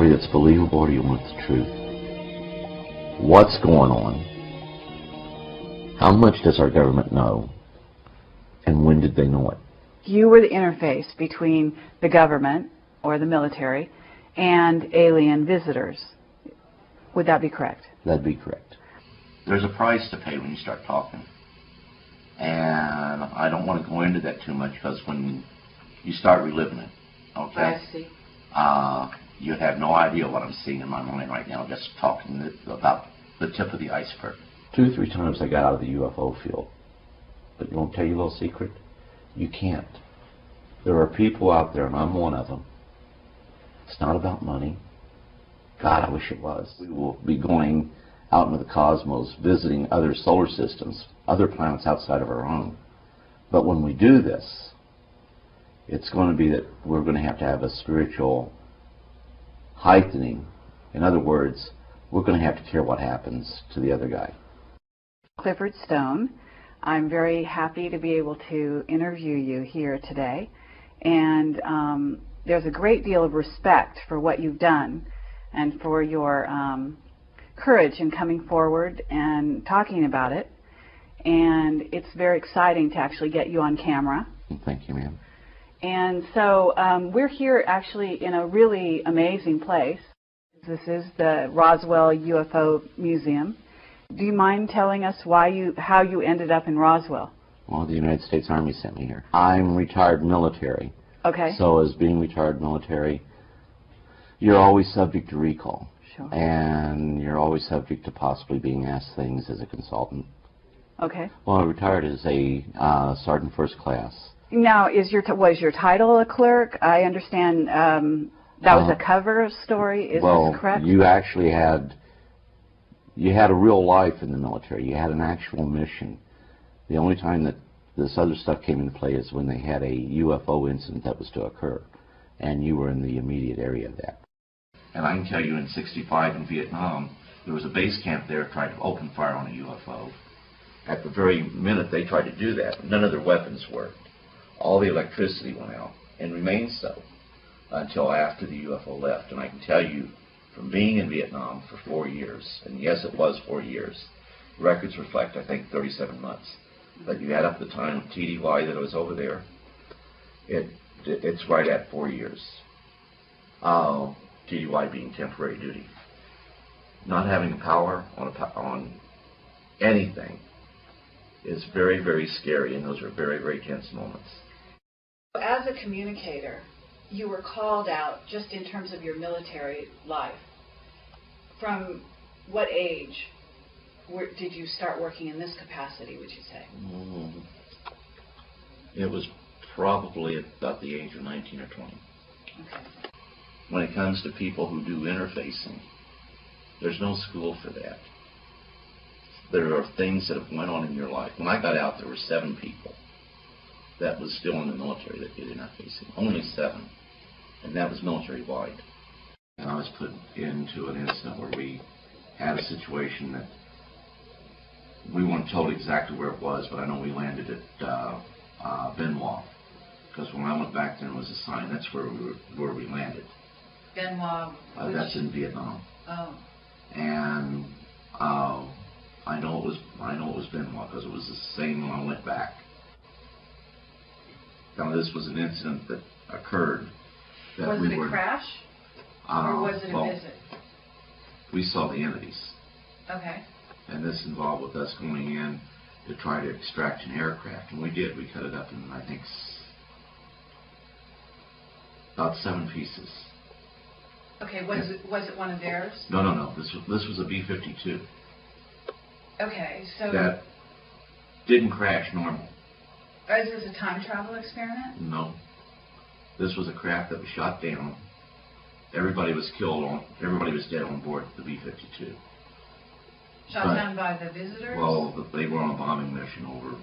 story that's believable or do you want the truth? What's going on? How much does our government know? And when did they know it? You were the interface between the government, or the military, and alien visitors. Would that be correct? That'd be correct. There's a price to pay when you start talking. And I don't want to go into that too much because when you start reliving it, okay? I see. You have no idea what I'm seeing in my mind right now just talking about the tip of the iceberg. 2 or 3 times I got out of the UFO field. But you want to tell you a little secret? You can't. There are people out there, and I'm one of them. It's not about money. God, I wish it was. We will be going out into the cosmos, visiting other solar systems, other planets outside of our own. But when we do this, it's going to be that we're going to have a spiritual heightening. In other words, we're going to have to care what happens to the other guy. Clifford Stone, I'm very happy to be able to interview you here today. And there's a great deal of respect for what you've done and for your courage in coming forward and talking about it. And it's very exciting to actually get you on camera. Thank you, ma'am. And so we're here actually in a really amazing place. This is the Roswell UFO Museum. Do you mind telling us how you ended up in Roswell? Well, the United States Army sent me here. I'm retired military. Okay. So as being retired military, you're always subject to recall. Sure. And you're always subject to possibly being asked things as a consultant. Okay. Well, I retired as a sergeant first class. Now, was your title a clerk? I understand that was a cover story. Is this correct? Well, you actually had a real life in the military. You had an actual mission. The only time that this other stuff came into play is when they had a UFO incident that was to occur, and you were in the immediate area of that. And I can tell you in '65 in Vietnam, there was a base camp there trying to open fire on a UFO. At the very minute they tried to do that, none of their weapons worked. All the electricity went out, and remained so until after the UFO left. And I can tell you, from being in Vietnam for 4 years, and yes, it was 4 years, records reflect, I think, 37 months. But you add up the time of TDY that I was over there, it's right at 4 years. TDY being temporary duty. Not having power on anything is very, very scary, and those are very, very tense moments. As a communicator, you were called out just in terms of your military life. From what age did you start working in this capacity, would you say? It was probably about the age of 19 or 20. Okay. When it comes to people who do interfacing, there's no school for that. There are things that have went on in your life. When I got out, there were 7 people that was still in the military that did interfacing. Only 7. And that was military-wide. And I was put into an incident where we had a situation that we weren't told exactly where it was, but I know we landed at Benoit. Because when I went back there and was assigned, that's where we landed. Benoit? That's in Vietnam. Oh. And I know it was Benoit because it was the same when I went back. Now this was an incident that occurred. Was it a crash? Or was it a visit? We saw the entities. Okay. And this involved with us going in to try to extract an aircraft. And we did. We cut it up in, I think, about 7 pieces. Okay, was it one of theirs? No. This was a B-52. Okay, so... That didn't crash normal. Is this a time travel experiment? No. This was a craft that was shot down. Everybody was dead on board the B-52. Shot down by the visitors? Well, they were on a bombing mission over...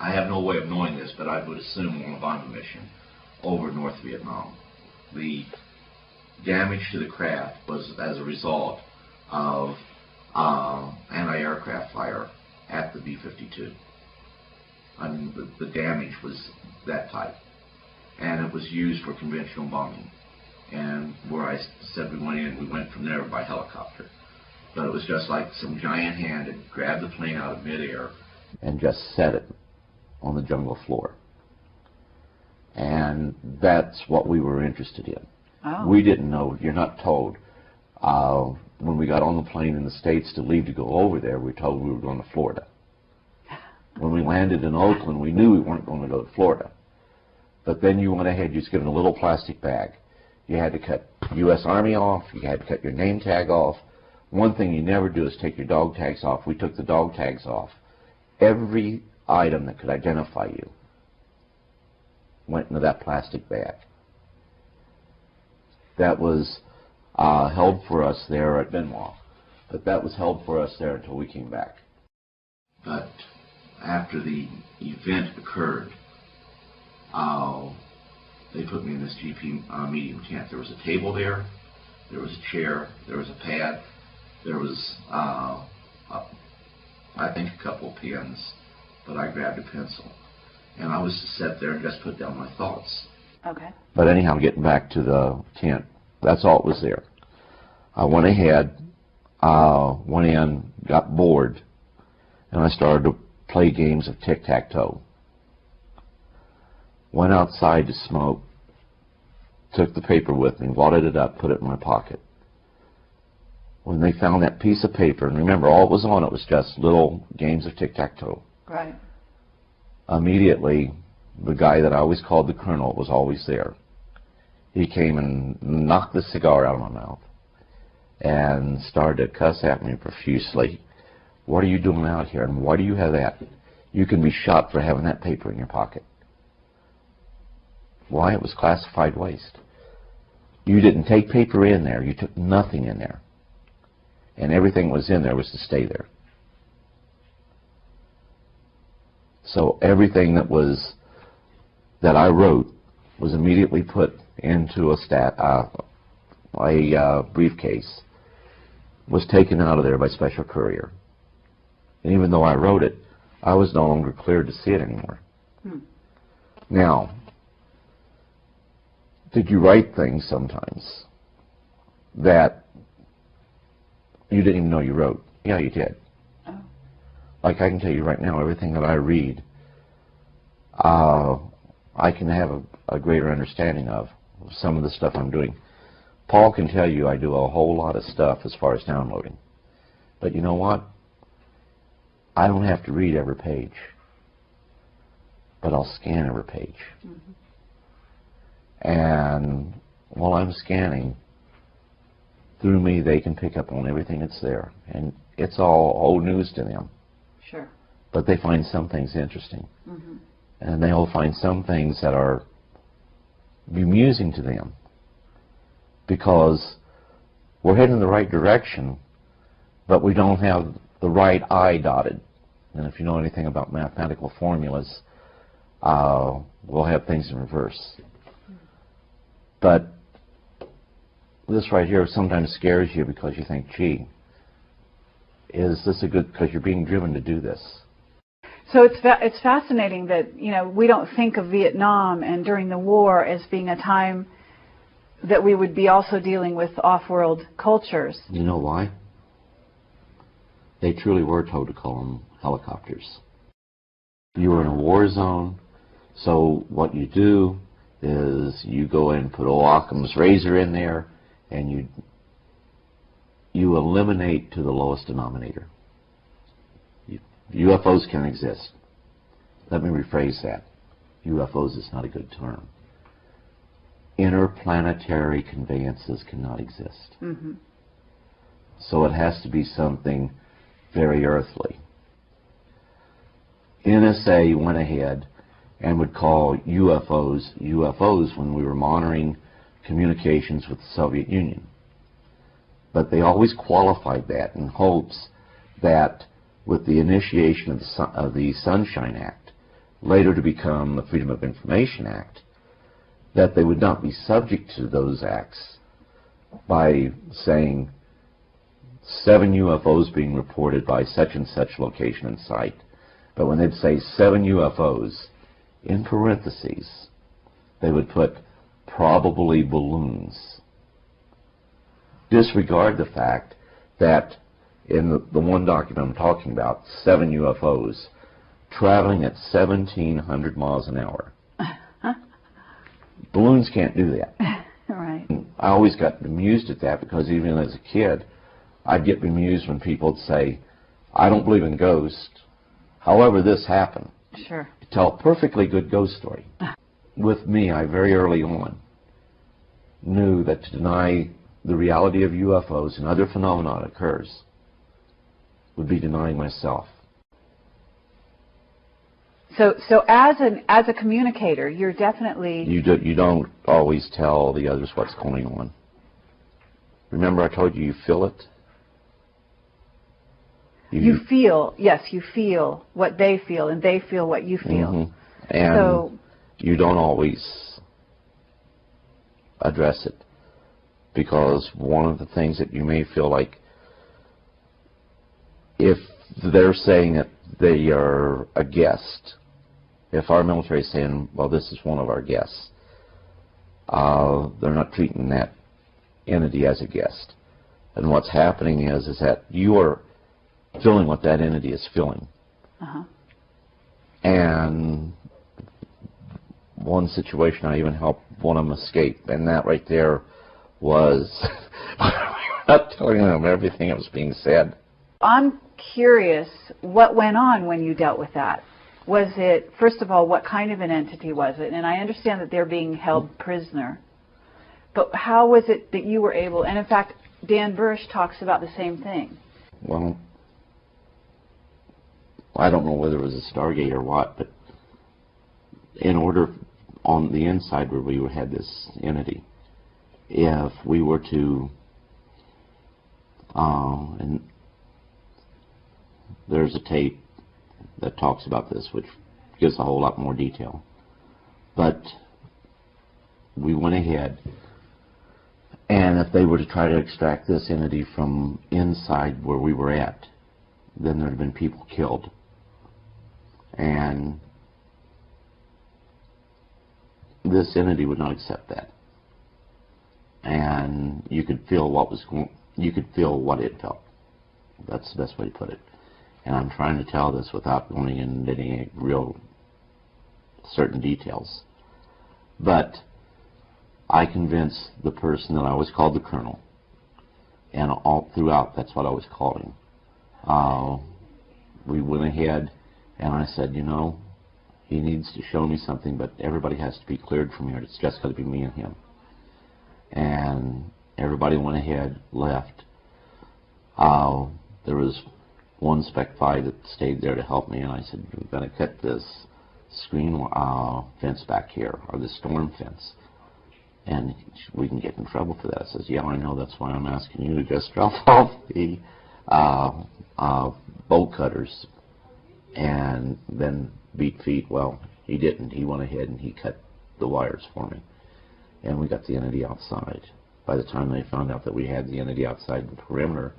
I have no way of knowing this, but I would assume on a bombing mission over North Vietnam. The damage to the craft was as a result of anti-aircraft fire at the B-52. I mean, the damage was that type. And it was used for conventional bombing. and where I said we went from there by helicopter. But it was just like some giant hand had grabbed the plane out of midair and just set it on the jungle floor. And that's what we were interested in. Oh. We didn't know, you're not told. When we got on the plane in the States to leave to go over there, we were told we were going to Florida. When we landed in Oakland, we knew we weren't going to go to Florida. But then you went ahead, you was given a little plastic bag. You had to cut U.S. Army off, you had to cut your name tag off. One thing you never do is take your dog tags off. We took the dog tags off. Every item that could identify you went into that plastic bag. That was held for us there at Benoit. But that was held for us there until we came back. But after the event occurred, they put me in this GP medium tent. There was a table there, was a chair, there was a pad, there was, I think, a couple of pens, but I grabbed a pencil. And I was to sit there and just put down my thoughts. Okay. But anyhow, getting back to the tent, that's all that was there. I went ahead, went in, got bored, and I started to play games of tic-tac-toe. Went outside to smoke, took the paper with me, wadded it up, put it in my pocket. When they found that piece of paper, and remember, all it was on it was just little games of tic-tac-toe. Right. Immediately, the guy that I always called the Colonel was always there. He came and knocked the cigar out of my mouth and started to cuss at me profusely. What are you doing out here, and why do you have that? You can be shot for having that paper in your pocket. Why? It was classified waste. You didn't take paper in there. You took nothing in there. And everything that was in there was to stay there. So everything that I wrote was immediately put into a briefcase, was taken out of there by special courier. And even though I wrote it, I was no longer cleared to see it anymore. Now, did you write things sometimes that you didn't even know you wrote? Yeah, you did. Oh. Like I can tell you right now, everything that I read, I can have a greater understanding of some of the stuff I'm doing. Paul can tell you I do a whole lot of stuff as far as downloading. But you know what? I don't have to read every page. But I'll scan every page. And while I'm scanning, through me they can pick up on everything that's there. And it's all old news to them. Sure. But they find some things interesting. And they'll find some things that are bemusing to them. Because we're heading in the right direction, but we don't have the right I dotted. And if you know anything about mathematical formulas, we'll have things in reverse. But this right here sometimes scares you because you think, gee, is this a good, because you're being driven to do this. So it's fascinating that, we don't think of Vietnam and during the war as being a time that we would be also dealing with off-world cultures. You know why? They truly were told to call them helicopters. You were in a war zone, so what you do is you go in and put old Occam's razor in there, and you eliminate to the lowest denominator. UFOs can exist. Let me rephrase that. UFOs is not a good term. Interplanetary conveyances cannot exist. So it has to be something very earthly. NSA went ahead and would call UFOs UFOs when we were monitoring communications with the Soviet Union. But they always qualified that in hopes that with the initiation of the Sunshine Act, later to become the Freedom of Information Act, that they would not be subject to those acts by saying 7 UFOs being reported by such and such location and site. But when they'd say 7 UFOs, in parentheses, they would put probably balloons. Disregard the fact that in the one document I'm talking about, 7 UFOs traveling at 1,700 miles an hour. Balloons can't do that. Right. I always got bemused at that because even as a kid, I'd get bemused when people would say, I don't believe in ghosts. However, this happened. Sure. To tell a perfectly good ghost story. With me, I very early on knew that to deny the reality of UFOs and other phenomena that occurs would be denying myself. So as a communicator, you're definitely... You don't always tell the others what's going on. Remember I told you feel it? You feel, yes, you feel what they feel, and they feel what you feel. Mm-hmm. And you don't always address it, because one of the things that you may feel like, if they're saying that they are a guest, if our military is saying, well, this is one of our guests, they're not treating that entity as a guest. And what's happening is that you are feeling what that entity is feeling. Uh-huh. And one situation, I even helped one of them escape, and that right there was not telling them everything that was being said. I'm curious, what went on when you dealt with that? Was it, first of all, what kind of an entity was it? And I understand that they're being held prisoner. But how was it that you were able, and in fact, Dan Bursch talks about the same thing. Well, I don't know whether it was a Stargate or what, but in order, on the inside where we had this entity, if we were to, and there's a tape that talks about this, which gives a whole lot more detail, but we went ahead, and if they were to try to extract this entity from inside where we were at, then there would have been people killed. And this entity would not accept that. And you could feel what was going, you could feel what it felt. That's the best way to put it. And I'm trying to tell this without going into any real certain details. But I convinced the person that I was called the Colonel, and all throughout that's what I was calling. We went ahead and I said, you know, he needs to show me something, but everybody has to be cleared from here. It's just got to be me and him. And everybody went ahead, left. There was one Spec 5 that stayed there to help me, and I said, we're going to cut this screen fence back here, or the storm fence, and we can get in trouble for that. I says, yeah, I know, that's why I'm asking you to just drop off the bolt cutters and then beat feet. Well, he didn't. He went ahead and he cut the wires for me, and we got the entity outside. By the time they found out that we had the entity outside the perimeter,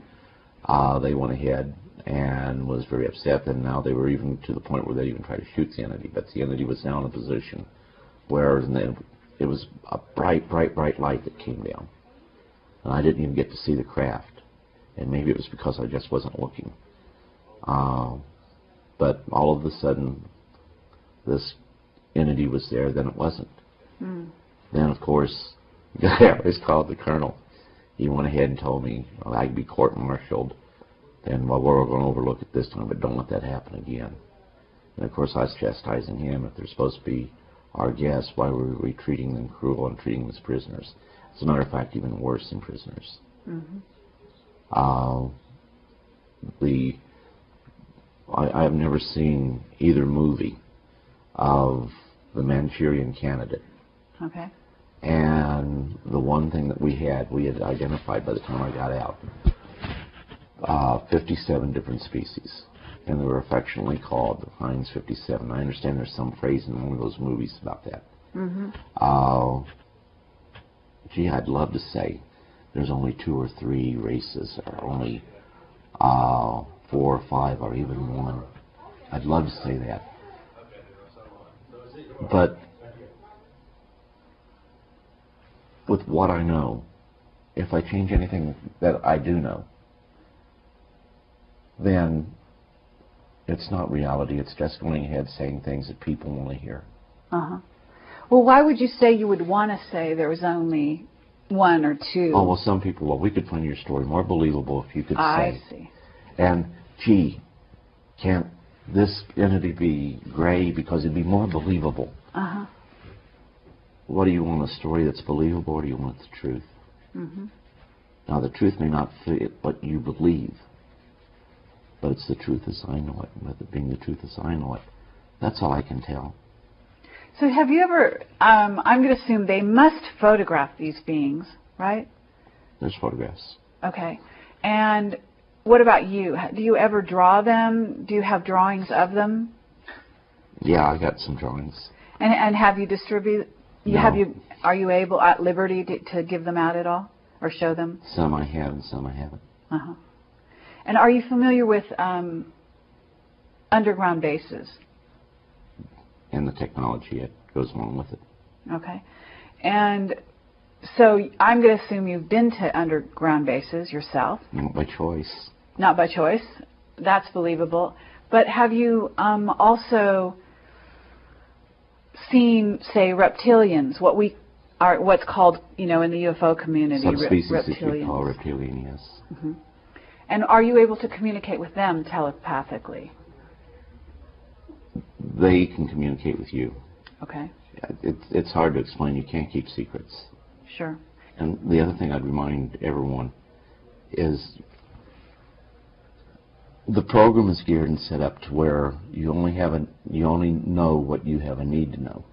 they went ahead and was very upset, and now they were even to the point where they even tried to shoot the entity. But the entity was now in a position where it was a bright, bright, bright light that came down, and I didn't even get to see the craft. And maybe it was because I just wasn't looking. But all of a sudden, this entity was there, then it wasn't. Mm. Then, of course, the guy I was called the Colonel, he went ahead and told me, well, I'd be court-martialed, and well, we're going to overlook it this time, but don't let that happen again. And, of course, I was chastising him. If they're supposed to be our guests, why were we treating them cruel and treating them as prisoners? As a matter of fact, even worse than prisoners. Mm-hmm. I have never seen either movie of the Manchurian Candidate. Okay. And the one thing that we had identified by the time I got out, 57 different species. And they were affectionately called the Heinz 57. I understand there's some phrase in one of those movies about that. Mm-hmm. Gee, I'd love to say there's only 2 or 3 races, or only 4 or 5, or even 1. I'd love to say that. But with what I know, if I change anything that I do know, then it's not reality. It's just going ahead saying things that people want to hear. Uh-huh. Well, why would you say you would want to say there was only one or two? Oh, well, some people, well, we could find your story more believable if you could say. I see. And, gee, can't this entity be gray because it'd be more believable? Uh-huh. What do you want, a story that's believable, or do you want the truth? Mm-hmm. Now, the truth may not fit what you believe, but it's the truth as I know it. And with it being the truth as I know it, that's all I can tell. So have you ever, I'm going to assume they must photograph these beings, right? There's photographs. Okay. And what about you? Do you ever draw them? Do you have drawings of them? Yeah, I got some drawings. And have you distributed? No. Are you able, at liberty, to give them out at all? Or show them? Some I have and some I haven't. Uh-huh. And are you familiar with underground bases? And the technology that goes along with it. Okay. And so I'm going to assume you've been to underground bases yourself. Not by choice. Not by choice. That's believable. But have you also seen, say, reptilians, what's called, in the UFO community, Subspecies reptilians? that you call reptilian, yes. Mm-hmm. And are you able to communicate with them telepathically? They can communicate with you. Okay. It's hard to explain. You can't keep secrets. Sure. And the other thing I'd remind everyone is the program is geared and set up to where you only know what you have a need to know.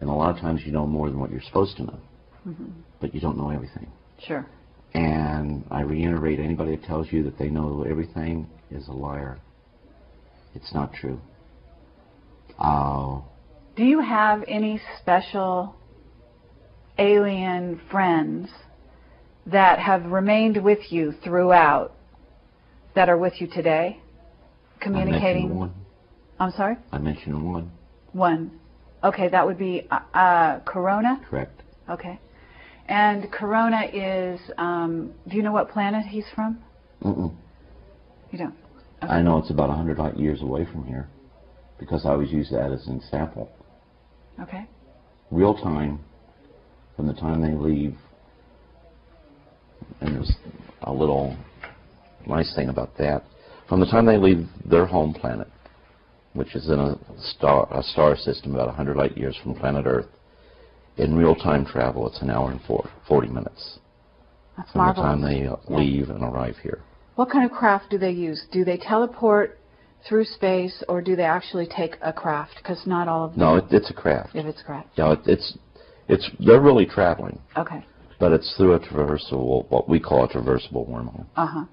And a lot of times you know more than what you're supposed to know. Mm-hmm. But you don't know everything. Sure. And I reiterate, anybody that tells you that they know everything is a liar. It's not true. Do you have any special alien friends that have remained with you throughout, that are with you today, communicating? I mentioned one. I'm sorry? I mentioned one. One. Okay, that would be Corona? Correct. Okay. And Corona is, do you know what planet he's from? Mm-mm. You don't? Okay. I know it's about 100 light years away from here, because I always use that as an example. Okay. Real time, from the time they leave, and there's a little nice thing about that, from the time they leave their home planet, which is in a star system about 100 light years from planet Earth, in real-time travel, it's an hour and 40 minutes. That's from marvelous. the time they leave and arrive here. What kind of craft do they use? Do they teleport through space, or do they actually take a craft? Because not all of them. No, it's a craft. If it's a craft. Yeah, they're really traveling. Okay. But it's through a traversable, what we call a traversable wormhole. Uh-huh.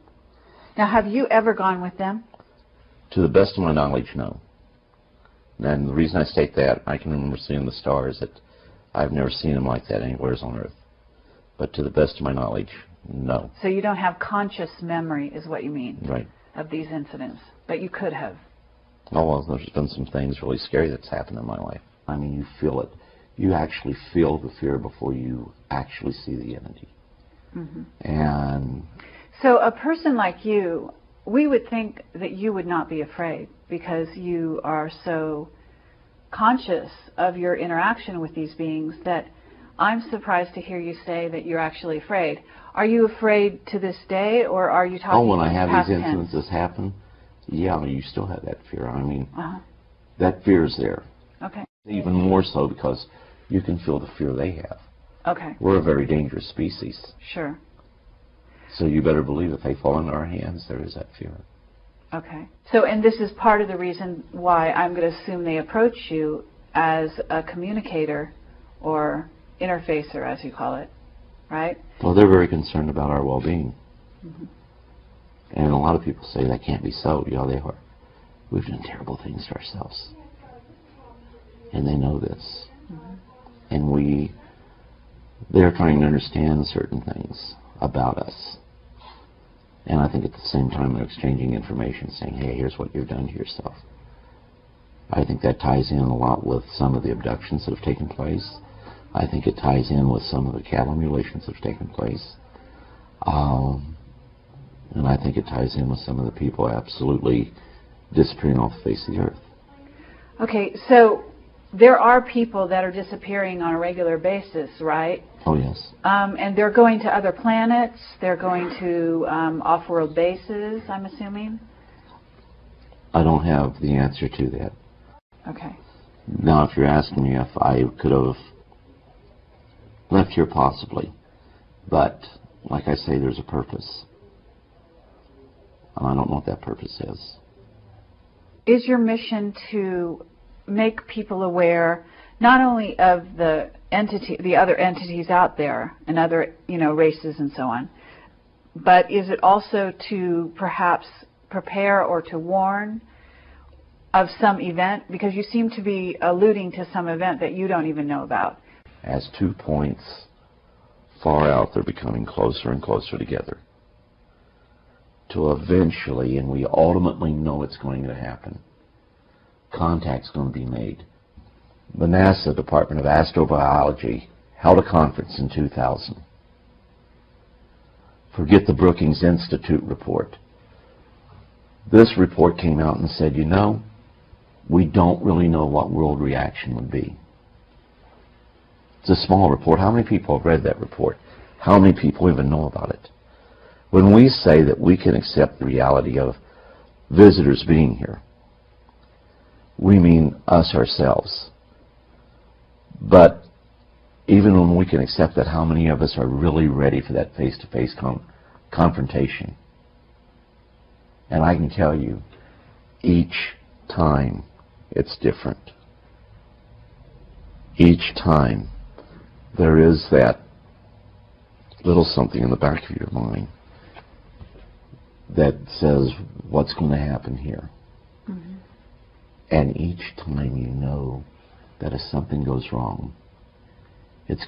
Now, have you ever gone with them? To the best of my knowledge, no. And the reason I state that, I can remember seeing the stars, that I've never seen them like that anywhere on Earth. But to the best of my knowledge, no. So you don't have conscious memory, is what you mean? Right. Of these incidents. But you could have. Oh, well, there's been some things really scary that's happened in my life. I mean, you feel it. You actually feel the fear before you actually see the entity. Mm-hmm. And so a person like you, we would think that you would not be afraid because you are so conscious of your interaction with these beings that I'm surprised to hear you say that you're actually afraid. Are you afraid to this day, or are you talking when I have past these tense? incidences happen, yeah, you still have that fear. I mean, that fear is there. Okay. Even more so because you can feel the fear they have. Okay. We're a very dangerous species. Sure. So you better believe if they fall into our hands, there is that fear. Okay. So, and this is part of the reason why I'm going to assume they approach you as a communicator or interfacer, as you call it, right? Well, they're very concerned about our well-being. Mm-hmm. And a lot of people say that can't be so. Yeah, they are. We've done terrible things to ourselves. And they know this. Mm-hmm. And they're trying to understand certain things about us. And I think at the same time they're exchanging information, saying, hey, here's what you've done to yourself. I think that ties in a lot with some of the abductions that have taken place, I think it ties in with some of the cattle mutilations that have taken place. And I think it ties in with some of the people absolutely disappearing off the face of the earth. Okay, so there are people that are disappearing on a regular basis, right? Oh, yes. And they're going to other planets, they're going to off-world bases, I'm assuming? I don't have the answer to that. Okay. Now, if you're asking me if I could have left here, possibly. But, like I say, there's a purpose. And I don't know what that purpose is. Is your mission to make people aware not only of the other entities out there and other, races and so on, but is it also to perhaps prepare or to warn of some event? Because you seem to be alluding to some event that you don't even know about. As 2 points far out, they're becoming closer and closer together. To eventually, and we ultimately know it's going to happen, contact's going to be made. The NASA Department of Astrobiology held a conference in 2000. Forget the Brookings Institute report. This report came out and said, we don't really know what world reaction would be. It's a small report. How many people have read that report? How many people even know about it? When we say that we can accept the reality of visitors being here, we mean us ourselves. But even when we can accept that, how many of us are really ready for that face-to-face confrontation? And I can tell you, each time it's different. Each time there is that little something in the back of your mind that says, what's going to happen here? Mm-hmm. And each time you know that if something goes wrong, it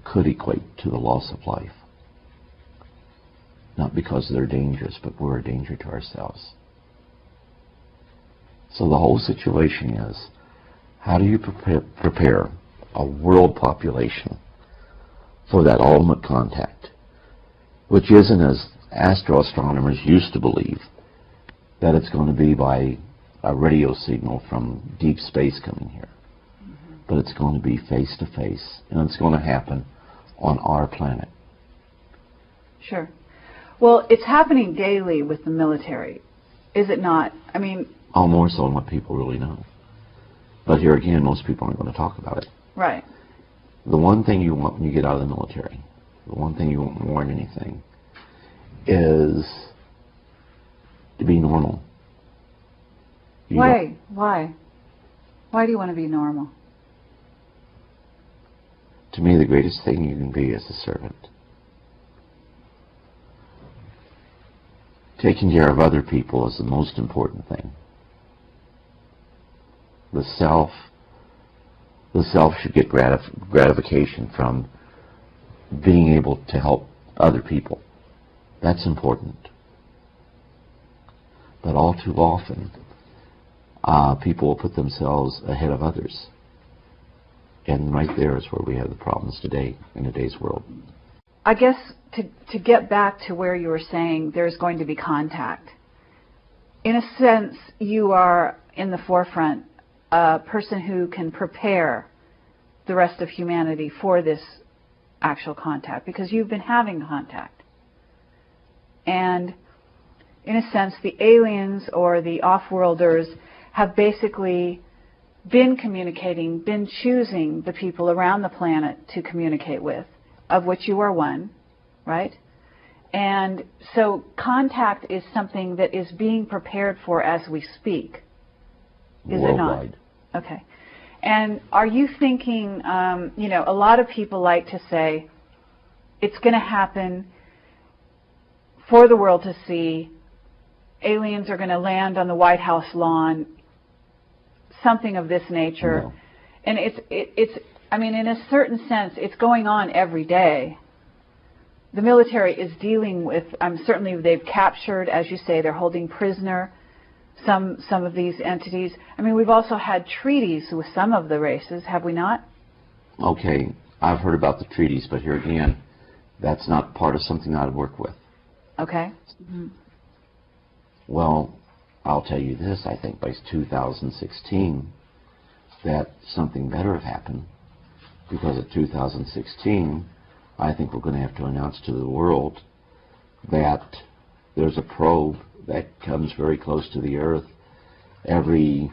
could equate to the loss of life. Not because they're dangerous, but we're a danger to ourselves. So the whole situation is, how do you prepare a world population for that ultimate contact, which isn't, as astroastronomers used to believe, that it's going to be by a radio signal from deep space coming here. Mm-hmm. But it's going to be face to face, and it's going to happen on our planet. Sure. Well, it's happening daily with the military, is it not? I mean... more so than what people really know. But here again, most people aren't going to talk about it. Right. The one thing you want when you get out of the military, the one thing you want more than anything, is to be normal. Why? Why? Why do you want to be normal? To me, the greatest thing you can be is a servant. Taking care of other people is the most important thing. The self should get gratification from being able to help other people. That's important. But all too often, people will put themselves ahead of others. And right there is where we have the problems today, in today's world. I guess to get back to where you were saying there's going to be contact, in a sense, you are in the forefront, a person who can prepare the rest of humanity for this actual contact, because you've been having contact. And in a sense, the aliens or the off-worlders have basically been communicating, been choosing the people around the planet to communicate with, of which you are one, right? And so contact is something that is being prepared for as we speak. Is worldwide. It not? Okay. And are you thinking, a lot of people like to say, it's going to happen for the world to see, aliens are going to land on the White House lawn, something of this nature. No. And it's in a certain sense, it's going on every day. The military is dealing with, certainly they've captured, as you say, they're holding prisoner some of these entities. We've also had treaties with some of the races, have we not? Okay, I've heard about the treaties, but here again, that's not part of something I'd work with. Okay. Well, I'll tell you this, I think by 2016 that something better have happened, because of 2016 I think we're going to have to announce to the world that there's a probe that comes very close to the Earth every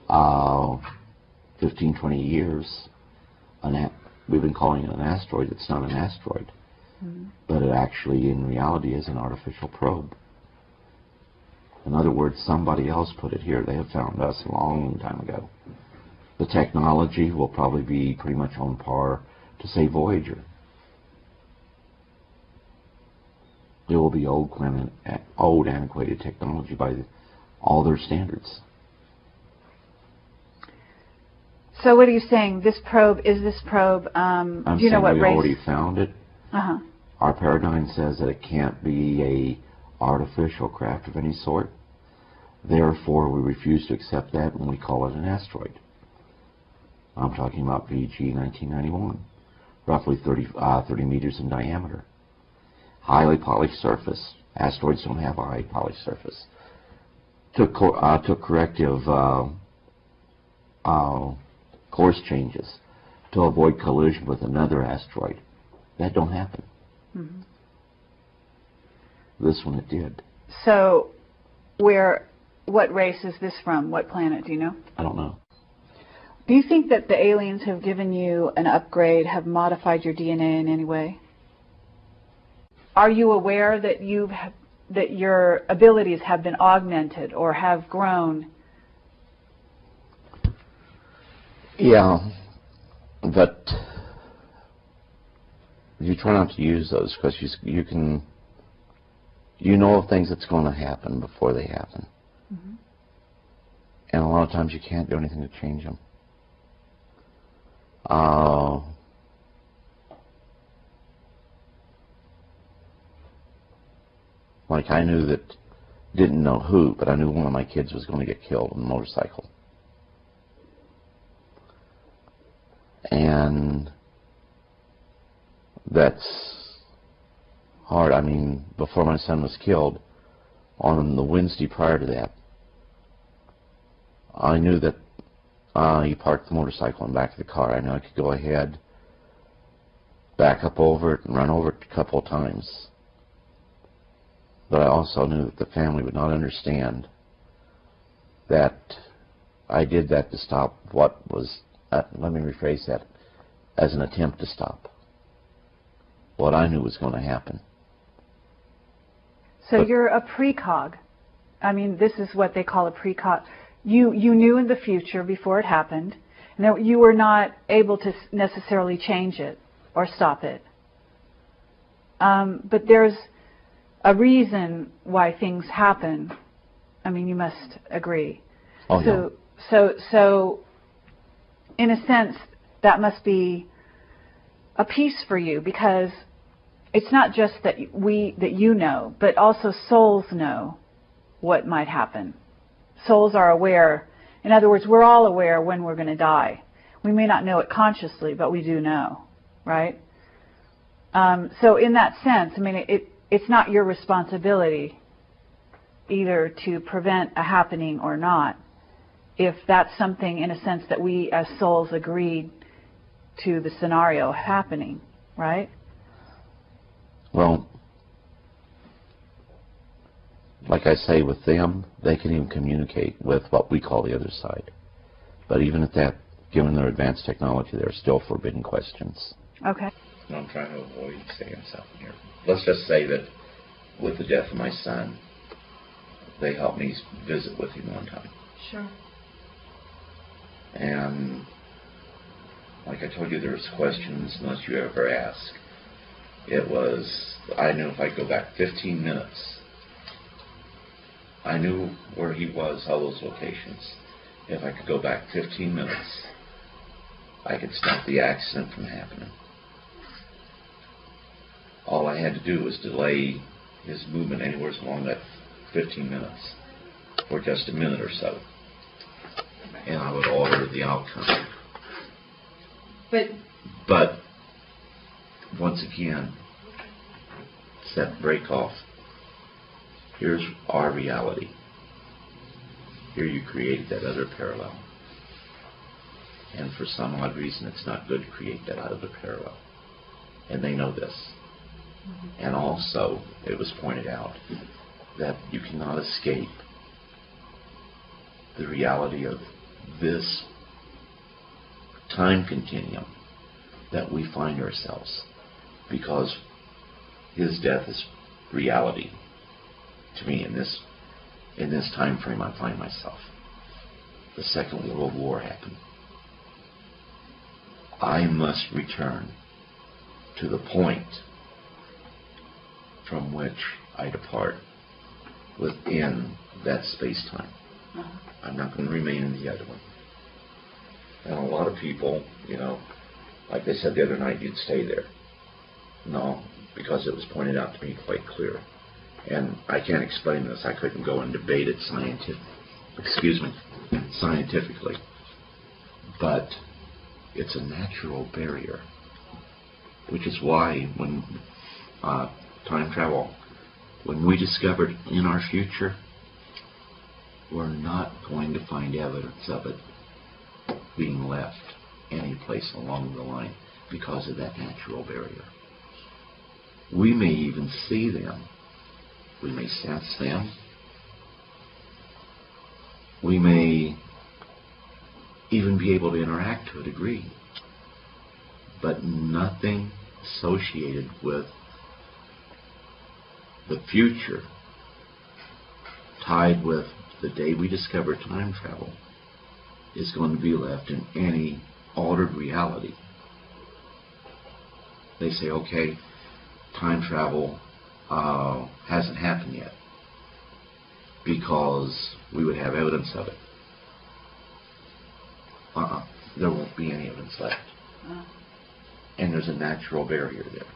15, 20 years. We've been calling it an asteroid. It's not an asteroid, but it actually in reality is an artificial probe. In other words, somebody else put it here. They have found us a long time ago. The technology will probably be pretty much on par to, say, Voyager. It will be old antiquated technology by all their standards. So what are you saying? This probe, do you know what we race? Already found it. Our paradigm says that it can't be a artificial craft of any sort. Therefore, we refuse to accept that when we call it an asteroid. I'm talking about VG 1991, roughly 30 meters in diameter. Highly polished surface. Asteroids don't have a high polished surface. Took corrective course changes to avoid collision with another asteroid. That don't happen. This one it did. So, what race is this from? What planet, do you know? I don't know. Do you think that the aliens have given you an upgrade, have modified your DNA in any way? Are you aware that that your abilities have been augmented or have grown? Yeah, but you try not to use those because you know of things that's going to happen before they happen. And a lot of times you can't do anything to change them. Like I knew that, didn't know who, but I knew one of my kids was going to get killed on a motorcycle. And that's hard. I mean, before my son was killed, on the Wednesday prior to that, I knew that he parked the motorcycle in the back of the car. I knew I could go ahead, back up over it, and run over it a couple of times. But I also knew that the family would not understand that I did that to stop what was, let me rephrase that, as an attempt to stop what I knew was going to happen. So you're a precog. I mean, this is what they call a precog. You knew in the future before it happened, and that you were not able to necessarily change it or stop it. But there's a reason why things happen. I mean, you must agree. Oh, yeah. So, in a sense, that must be a peace for you, because it's not just that you know, but also souls know what might happen. Souls are aware. In other words, we're all aware when we're going to die. We may not know it consciously, but we do know, right? So in that sense, I mean, it's not your responsibility either to prevent a happening or not, if that's something, in a sense, that we as souls agreed to the scenario happening, right? Well, like I say, with them, they can even communicate with what we call the other side. But even at that, given their advanced technology, there are still forbidden questions. Okay. I'm trying to avoid saying something here. Let's just say that with the death of my son, they helped me visit with him one time. Sure. And like I told you, there's questions unless you ever ask. It was, I knew if I go back 15 minutes, I knew where he was, all those locations. If I could go back 15 minutes, I could stop the accident from happening. All I had to do was delay his movement anywhere along that 15 minutes for just a minute or so, and I would alter the outcome. But But once again, set break off. Here's our reality. Here you created that other parallel. And for some odd reason, it's not good to create that out of the parallel. And they know this. And also, it was pointed out that you cannot escape the reality of this time continuum that we find ourselves, because his death is reality to me in this time frame I find myself. The Second World War happened. I must return to the point from which I depart within that space-time. I'm not going to remain in the other one. And a lot of people, like they said the other night, you'd stay there. No, because it was pointed out to me quite clear. And I can't explain this. I couldn't go and debate it scientifically. But it's a natural barrier, which is why when time travel, when we discover it in our future, we're not going to find evidence of it being left any place along the line because of that natural barrier. We may even see them. We may sense them. We may even be able to interact to a degree, but nothing associated with the future tied with the day we discover time travel is going to be left in any altered reality. They say, okay, time travel hasn't happened yet because we would have evidence of it. There won't be any evidence left. And there's a natural barrier there.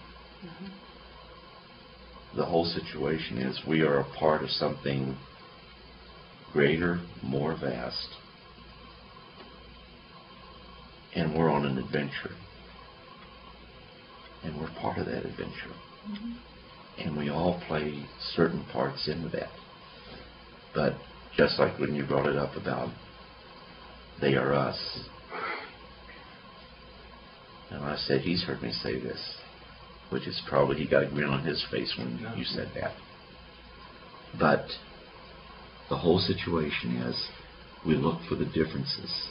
The whole situation is we are a part of something greater, more vast, and we're on an adventure. And we're part of that adventure. And we all play certain parts into that. But just like when you brought it up about they are us, and I said, he's heard me say this, which is probably he got a grin on his face when you said that. But the whole situation is we look for the differences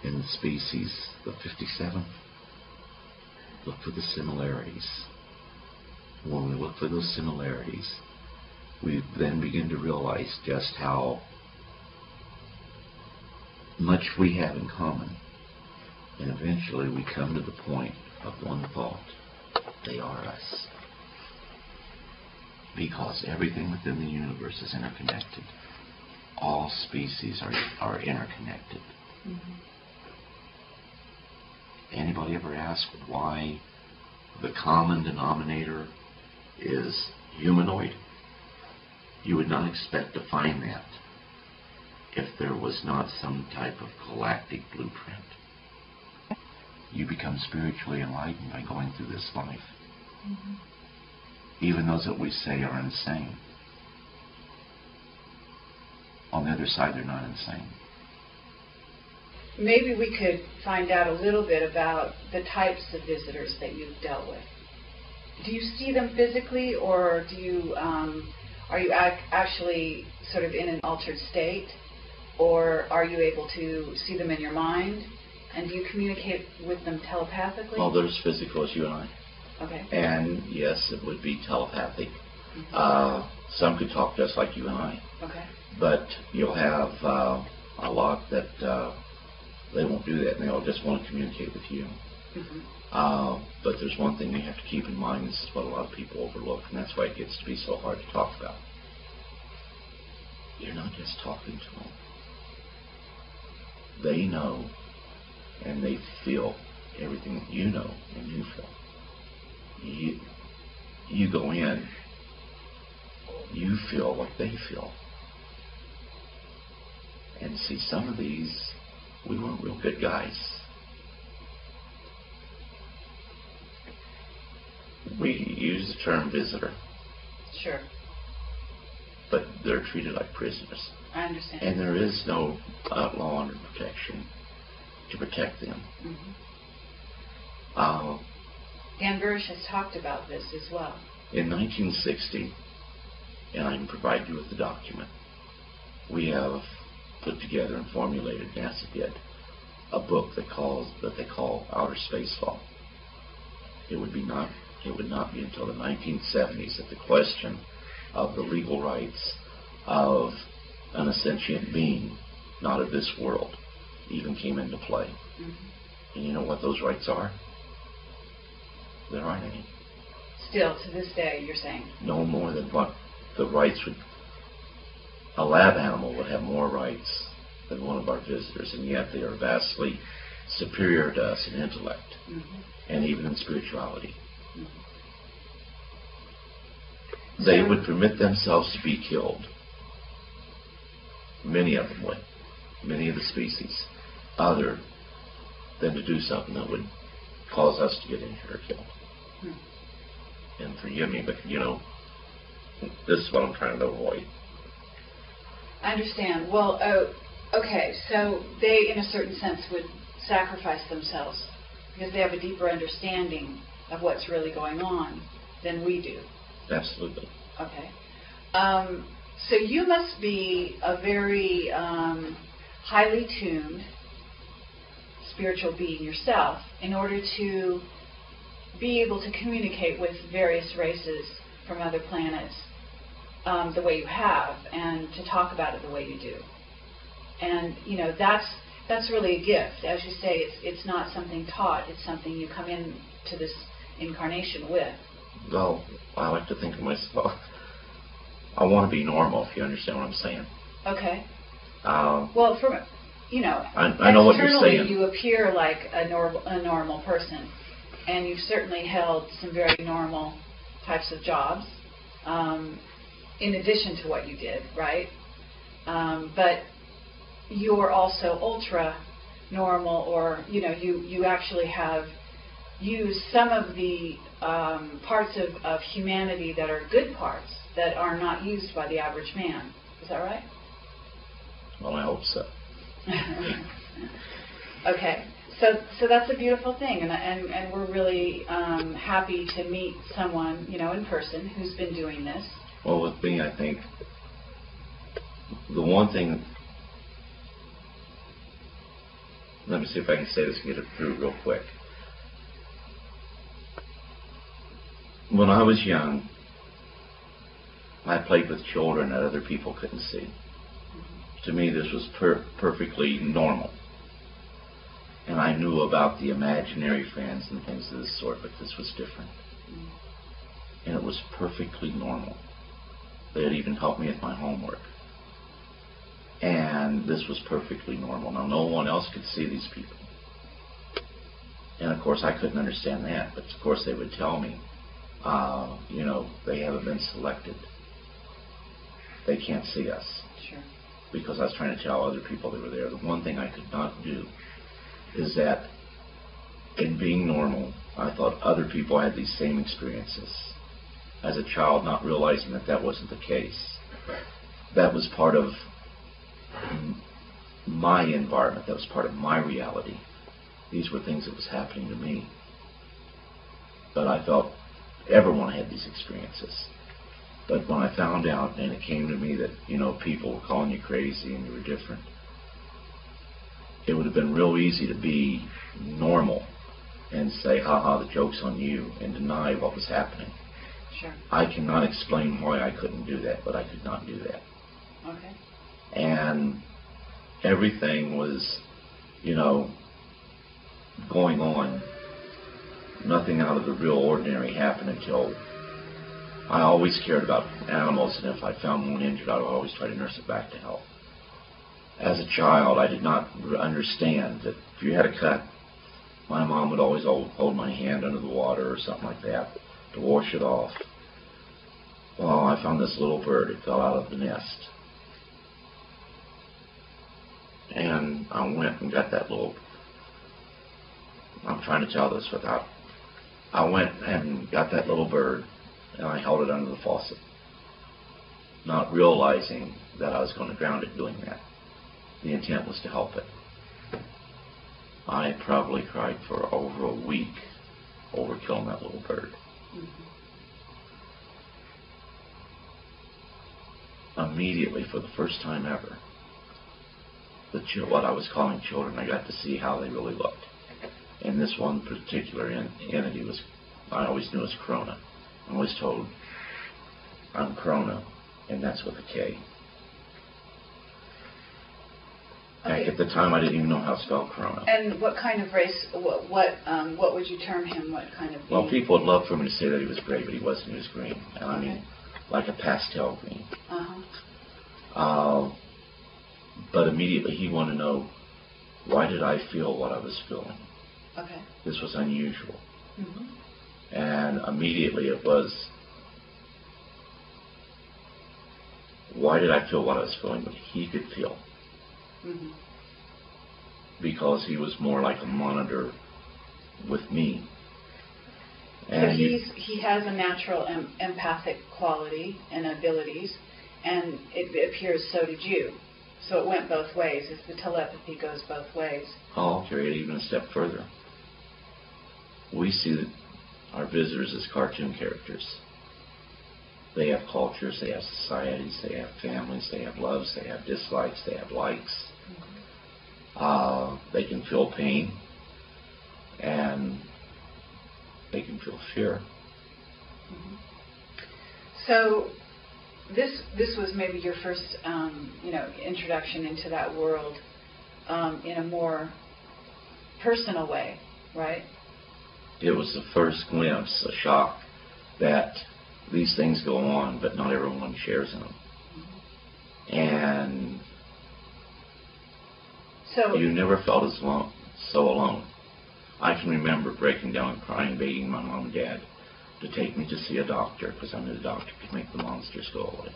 in the species, the 57. Look for the similarities. When we look for those similarities, we then begin to realize just how much we have in common. And eventually we come to the point of one thought. They are us. Because everything within the universe is interconnected. All species are interconnected. Anybody ever ask why the common denominator is humanoid? You would not expect to find that if there was not some type of galactic blueprint. You become spiritually enlightened by going through this life. Even those that we say are insane, on the other side they're not insane. Maybe we could find out a little bit about the types of visitors that you've dealt with. Do you see them physically, or do you are you actually sort of in an altered state, or are you able to see them in your mind? And do you communicate with them telepathically? Well, there's physical as you and I. Okay. And yes, it would be telepathic. Some could talk just like you and I. Okay. But you'll have a lot that they won't do that, and they'll just want to communicate with you. But there's one thing we have to keep in mind. This is what a lot of people overlook, and that's why it gets to be so hard to talk about. You're not just talking to them. They know, and they feel everything that you know and you feel. You go in, you feel what they feel. And see, some of these, we weren't real good guys. We use the term visitor, Sure. but they're treated like prisoners. I understand. And there is no law under protection to protect them. Dan Burrish has talked about this as well. In 1960, and I can provide you with the document, we have put together and formulated, NASA did, a book that they call Outer Space Law. It would not be until the 1970s that the question of the legal rights of an sentient being, not of this world, even came into play. And you know what those rights are? There aren't any. Still, to this day, you're saying? No more than what the rights would... A lab animal would have more rights than one of our visitors, and yet they are vastly superior to us in intellect, and even in spirituality. They would permit themselves to be killed. Many of them would. Many of the species. Other than to do something that would cause us to get injured or killed. And forgive me, but this is what I'm trying to avoid. I understand. Well, okay, so they, in a certain sense, would sacrifice themselves because they have a deeper understanding of what's really going on than we do. Absolutely. Okay. So you must be a very highly tuned spiritual being yourself in order to be able to communicate with various races from other planets the way you have, and to talk about it the way you do. And that's really a gift. As you say, it's not something taught. It's something you come into this incarnation with. Well, I like to think of myself. I want to be normal, if you understand what I'm saying. Okay. Well, from I know what you're saying. You appear like a normal person, and you've certainly held some very normal types of jobs, in addition to what you did, right? But you're also ultra normal, or you actually have used some of the parts of humanity that are good parts that are not used by the average man. Is that right? Well, I hope so. Okay, so that's a beautiful thing, and we're really happy to meet someone in person who's been doing this. Well, with me, I think the one thing. Let me see if I can say this and get it through real quick. When I was young, I played with children that other people couldn't see. To me, this was perfectly normal. And I knew about the imaginary friends and things of this sort, but this was different. And it was perfectly normal. They had even helped me with my homework. And this was perfectly normal. Now, no one else could see these people. And, of course, I couldn't understand that. But, of course, they would tell me, they haven't been selected. They can't see us. Sure. Because I was trying to tell other people they were there. The one thing I could not do is that in being normal, I thought other people had these same experiences. As a child, not realizing that wasn't the case. That was part of my environment. That was part of my reality. These were things that was happening to me. But I felt everyone had these experiences. But when I found out and it came to me that, people were calling you crazy and you were different, it would have been real easy to be normal and say, the joke's on you, and deny what was happening. Sure. I cannot explain why I couldn't do that, but I could not do that. Okay. And everything was, going on. Nothing out of the real ordinary happened until I always cared about animals, and if I found one injured, I would always try to nurse it back to health. As a child, I did not understand that if you had a cut, my mom would always hold my hand under the water or something like that to wash it off. Well, I found this little bird. It fell out of the nest. And I went and got that little... I'm trying to tell this without I went and got that little bird, and I held it under the faucet, not realizing that I was going to drown it doing that. The intent was to help it. I probably cried for over a week over killing that little bird. Immediately, for the first time ever, what I was calling children, I got to see how they really looked. And this one particular entity was, I always knew as Corona. I was told, I'm Corona, and that's with a K. Okay. At the time, I didn't even know how to spell Corona. And what kind of race, what would you term him? What kind of being? Well, people would love for me to say that he was gray, but he wasn't. He was green. And I mean, like a pastel green. But immediately he wanted to know, why did I feel what I was feeling? Okay. This was unusual. And immediately it was, why did I feel what I was feeling, but he could feel? Because he was more like a monitor with me. And so he has a natural empathic quality and abilities, and it appears so did you. So it went both ways. If the telepathy goes both ways. I'll carry it even a step further. We see our visitors as cartoon characters. They have cultures, they have societies, they have families, they have loves, they have dislikes, they have likes. They can feel pain, and they can feel fear. So this was maybe your first, introduction into that world in a more personal way, right? It was the first glimpse, a shock, that these things go on, but not everyone shares in them. And so you never felt so alone. I can remember breaking down and crying, begging my mom and dad to take me to see a doctor, because I knew the doctor could make the monsters go away.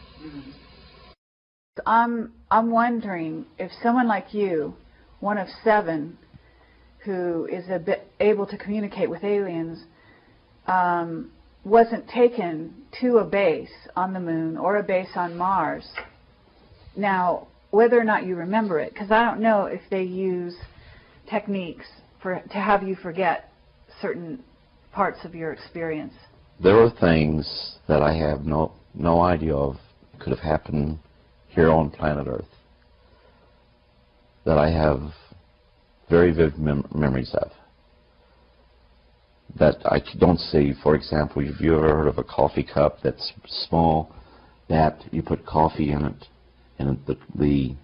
I'm wondering if someone like you, one of 7, who is able to communicate with aliens, wasn't taken to a base on the moon or a base on Mars. Now, whether or not you remember it, because I don't know if they use techniques to have you forget certain parts of your experience. There are things that I have no idea of could have happened here on planet Earth that I have very vivid memories of, that I don't see. For example, have you ever heard of a coffee cup that's small, that you put coffee in it, and the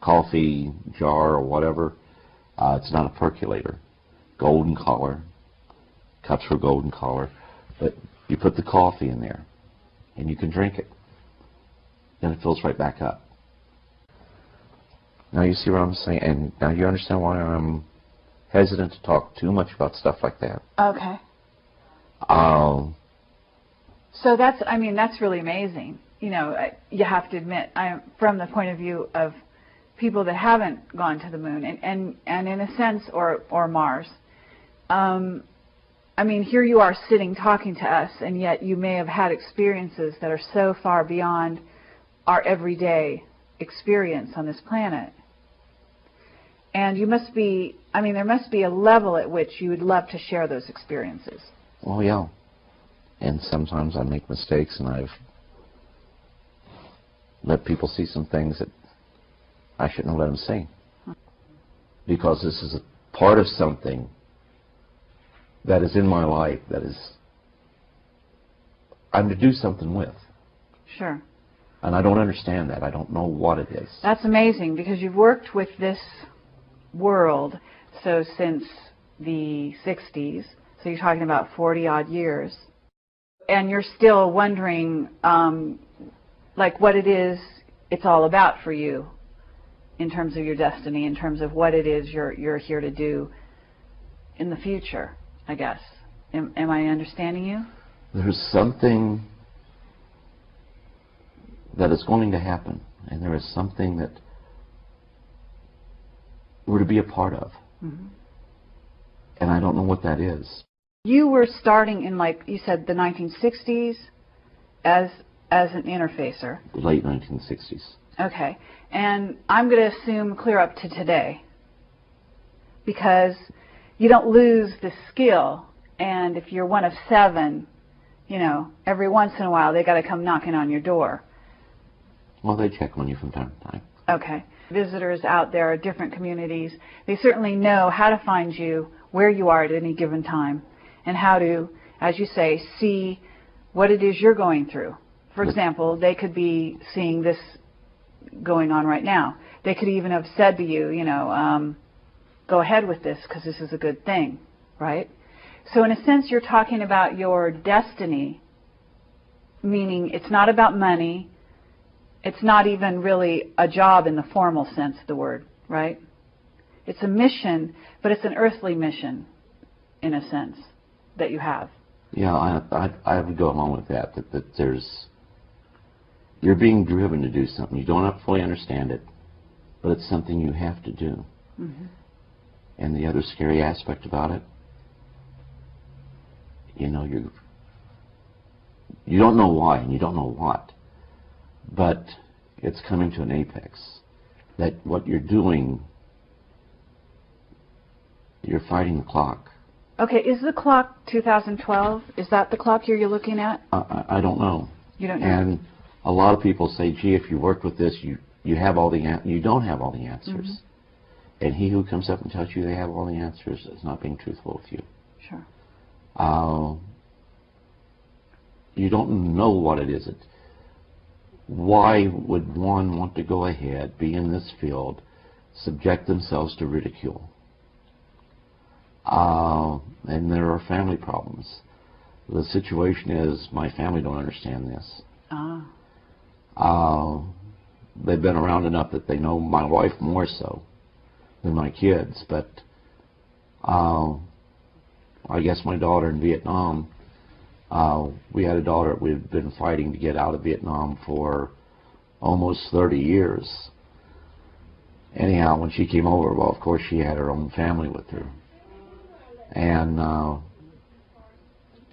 coffee jar or whatever, it's not a percolator, golden color, cups were golden color, but you put the coffee in there and you can drink it, then it fills right back up. Now you see what I'm saying, and now you understand why I'm hesitant to talk too much about stuff like that. Okay. So that's really amazing. You have to admit, from the point of view of people that haven't gone to the moon and in a sense, or Mars. Here you are sitting talking to us, and yet you may have had experiences that are so far beyond our everyday experience on this planet. And you must be, there must be a level at which you would love to share those experiences. Oh, yeah. And sometimes I make mistakes, and I've let people see some things that I shouldn't have let them see. Because this is a part of something that is in my life that is I'm to do something with. Sure. And I don't understand that. I don't know what it is. That's amazing, because you've worked with this world since the 60s, so you're talking about 40-odd years, and you're still wondering what it is it's all about for you in terms of your destiny, in terms of what it is you're here to do in the future, I guess. Am I understanding you? There's something that is going to happen, and there is something that we're to be a part of. And I don't know what that is. You were starting in, like you said, the 1960s as an interfacer. Late 1960s. Okay. And I'm going to assume clear up to today, because you don't lose the skill. And if you're one of 7, you know, every once in a while they got to come knocking on your door. Well, they check on you from time to time. Okay. Visitors out there, different communities, they certainly know how to find you, where you are at any given time, and how to, as you say, see what it is you're going through. For example, they could be seeing this going on right now. They could even have said to you, you know, go ahead with this because this is a good thing, right? So in a sense, you're talking about your destiny, meaning it's not about money. It's not even really a job in the formal sense of the word, right? It's a mission, but it's an earthly mission, in a sense, that you have. Yeah, I would go along with that you're being driven to do something. You don't have to fully understand it, but it's something you have to do. Mm-hmm. And the other scary aspect about it, you know, you don't know why and you don't know what, but it's coming to an apex. That what you're doing, you're fighting the clock. Okay, is the clock 2012? Is that the clock you're looking at? I don't know. You don't know? And a lot of people say, gee, if you work with this, you have all the answers. You don't have all the answers. Mm-hmm. And he who comes up and tells you they have all the answers is not being truthful with you. Sure. You don't know what it is. Why would one want to go ahead, be in this field, subject themselves to ridicule? And there are family problems. The situation is my family don't understand this. They've been around enough that they know my wife more so than my kids, but I guess my daughter in Vietnam, we had a daughter we've been fighting to get out of Vietnam for almost 30 years. Anyhow, when she came over, well, of course she had her own family with her. And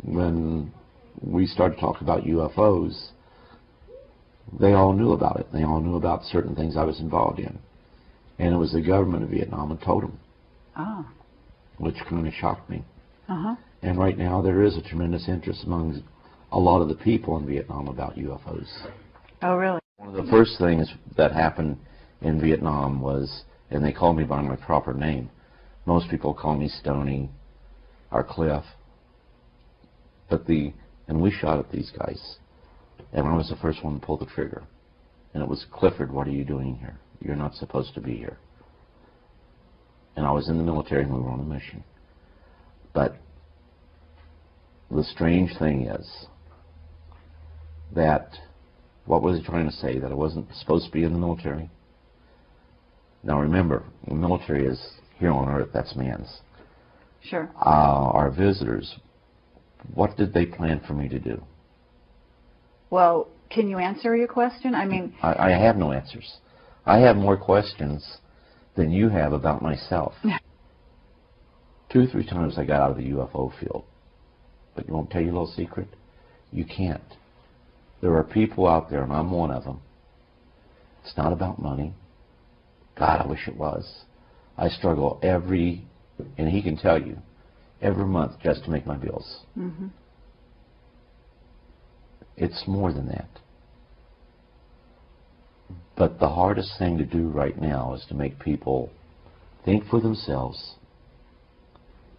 when we started talking about UFOs, they all knew about it. They all knew about certain things I was involved in. And it was the government of Vietnam that told them. Which kind of shocked me. And right now there is a tremendous interest among a lot of the people in Vietnam about UFOs. Oh, really? One of the first things that happened in Vietnam was, and they call me by my proper name. Most people call me Stoney or Cliff. And we shot at these guys. And I was the first one to pull the trigger. And it was, Clifford, what are you doing here? You're not supposed to be here. And I was in the military and we were on a mission. But the strange thing is that, what was he trying to say? That I wasn't supposed to be in the military? Now remember, the military is here on Earth, that's man's. Sure. Our visitors, what did they plan for me to do? Well, can you answer your question? I mean... I have no answers. I have more questions than you have about myself. 2 or 3 times I got out of the UFO field. But you won't tell you a little secret? You can't. There are people out there, and I'm one of them. It's not about money. God, I wish it was. I struggle and he can tell you, every month just to make my bills. Mm-hmm. It's more than that. But the hardest thing to do right now is to make people think for themselves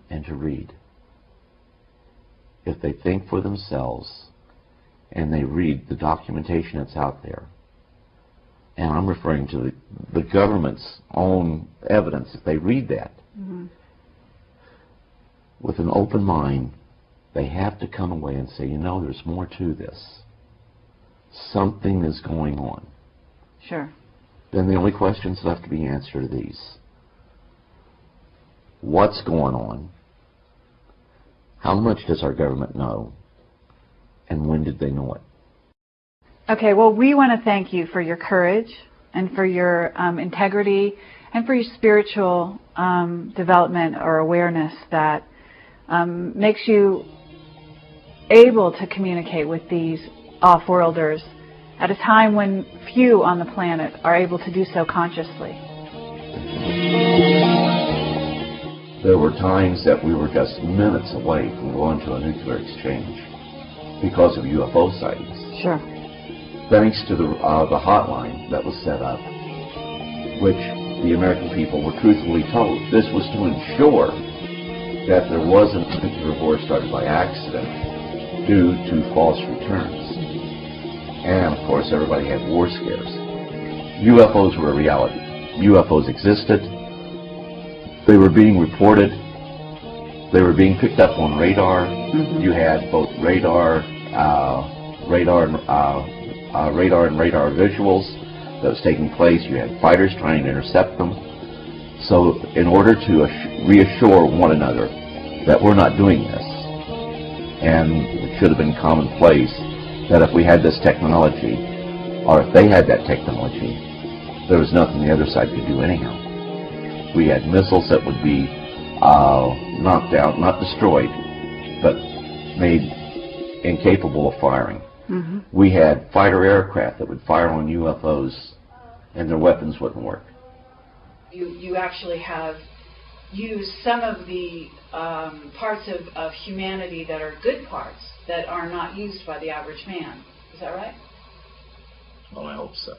and to read. If they think for themselves and they read the documentation that's out there, and I'm referring to the government's own evidence, if they read that, mm-hmm. with an open mind, they have to come away and say, you know, there's more to this. Something is going on. Sure. Then the only questions left to be answered are these. What's going on? How much does our government know? And when did they know it? Okay, well, we want to thank you for your courage and for your integrity and for your spiritual development or awareness that makes you able to communicate with these off-worlders at a time when few on the planet are able to do so consciously. There were times that we were just minutes away from going to a nuclear exchange because of UFO sightings. Sure. Thanks to the hotline that was set up, which the American people were truthfully told. This was to ensure that there wasn't a nuclear war started by accident due to false returns. And, of course, everybody had war scares. UFOs were a reality. UFOs existed. They were being reported. They were being picked up on radar. Mm-hmm. You had both radar and radar visuals that was taking place. You had fighters trying to intercept them. So in order to reassure one another that we're not doing this, and it should have been commonplace that if we had this technology, or if they had that technology, there was nothing the other side could do anyhow. We had missiles that would be knocked out, not destroyed, but made incapable of firing. Mm-hmm. We had fighter aircraft that would fire on UFOs and their weapons wouldn't work. You actually have used some of the parts of humanity that are good parts that are not used by the average man. Is that right? Well, I hope so.